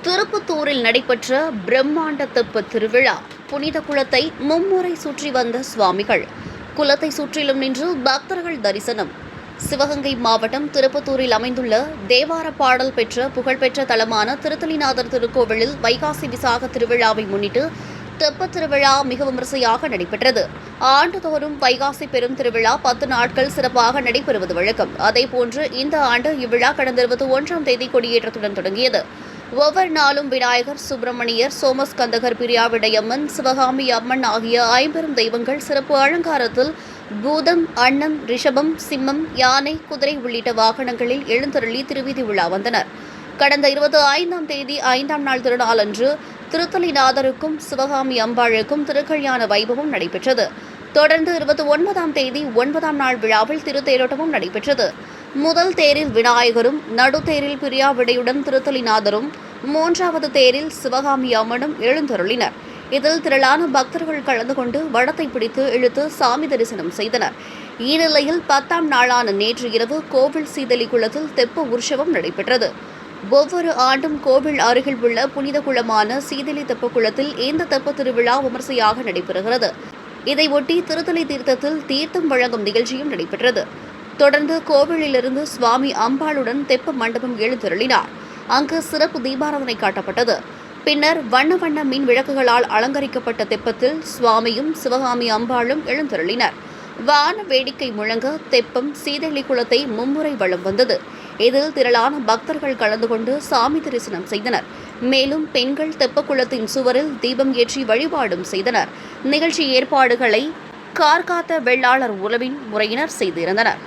திருப்பத்தூரில் நடைபெற்ற பிரம்மாண்ட தெப்ப திருவிழா. புனித குளத்தை மும்முறை சுற்றி வந்த சுவாமிகள். குளத்தை சுற்றிலும் நின்று பக்தர்கள் தரிசனம். சிவகங்கை மாவட்டம் திருப்பத்தூரில் அமைந்துள்ள தேவார பாடல் பெற்ற புகழ்பெற்ற தலமான திருத்தலிநாதர் திருக்கோவிலில் வைகாசி விசாக திருவிழாவை முன்னிட்டு தெப்பத் திருவிழா மிக விமரிசையாக நடைபெற்றது. ஆண்டுதோறும் வைகாசி பெரும் திருவிழா 10 நாட்கள் சிறப்பாக நடைபெறுவது வழக்கம். அதேபோன்று இந்த ஆண்டு இவ்விழா கடந்த 21ஆம் தேதி கொடியேற்றத்துடன் தொடங்கியது. ஒவ்வொரு நாளும் விநாயகர், சுப்பிரமணியர், சோமஸ்கந்தகர், பிரியாவிடையம்மன், சிவகாமி அம்மன் ஆகிய 50 தெய்வங்கள் சிறப்பு அலங்காரத்தில் பூதம், அன்னம், ரிஷபம், சிம்மம், யானை, குதிரை உள்ளிட்ட வாகனங்களில் எழுந்தருளி திருவீதி உலா வந்தனர். கடந்த 25ஆம் தேதி 5ஆம் நாள் திருநாளன்று திருத்தலிநாதருக்கும் சிவகாமி அம்பாளுக்கும் திருக்கல்யாண வைபவம் நடைபெற்றது. தொடர்ந்து 29ஆம் தேதி 9ஆம் நாள் விழாவில் திருத்தேரோட்டமும் நடைபெற்றது. முதல் தேரில் விநாயகரும், நடுத்தேரில் பிரியாவிடையுடன் திருத்தலிநாதரும், 3வது தேரில் சிவகாமி அம்மனும் எழுந்தருளினர். இதில் திரளான பக்தர்கள் கலந்து கொண்டு வடத்தை பிடித்து இழுத்து சாமி தரிசனம் செய்தனர். இந்நிலையில் 10ஆம் நாளான நேற்று இரவு கோவில் சீதலி குளத்தில் தெப்ப உற்சவம் நடைபெற்றது. ஒவ்வொரு ஆண்டும் கோவில் அருகில் உள்ள புனித குளமான சீதலி தெப்ப குளத்தில் இந்த தெப்ப திருவிழா விமர்சையாக நடைபெறுகிறது. இதையொட்டி திருத்தலை தீர்த்தத்தில் தீர்த்தம் வழங்கும் நிகழ்ச்சியும் நடைபெற்றது. தொடர்ந்து கோவிலிலிருந்து சுவாமி அம்பாளுடன் தெப்ப மண்டபம் எழுந்தருளினார். அங்கு சிறப்பு தீபாராதனை காட்டப்பட்டது. பின்னர் வண்ண வண்ண மின் விளக்குகளால் அலங்கரிக்கப்பட்ட தெப்பத்தில் சுவாமியும் சிவகாமி அம்பாளும் எழுந்தருளினர். வான வேடிக்கை முழங்க தெப்பம் சீதலி குளத்தை மும்முறை வலம் வந்தது. இதில் திரளான பக்தர்கள் கலந்து கொண்டு சாமி தரிசனம் செய்தனர். மேலும் பெண்கள் தெப்பக்குளத்தின் சுவரில் தீபம் ஏற்றி வழிபாடும் செய்தனர். நிகழ்ச்சி ஏற்பாடுகளை கார்காத்த வெள்ளாளர் உறவின் முறையினர் செய்திருந்தனர்.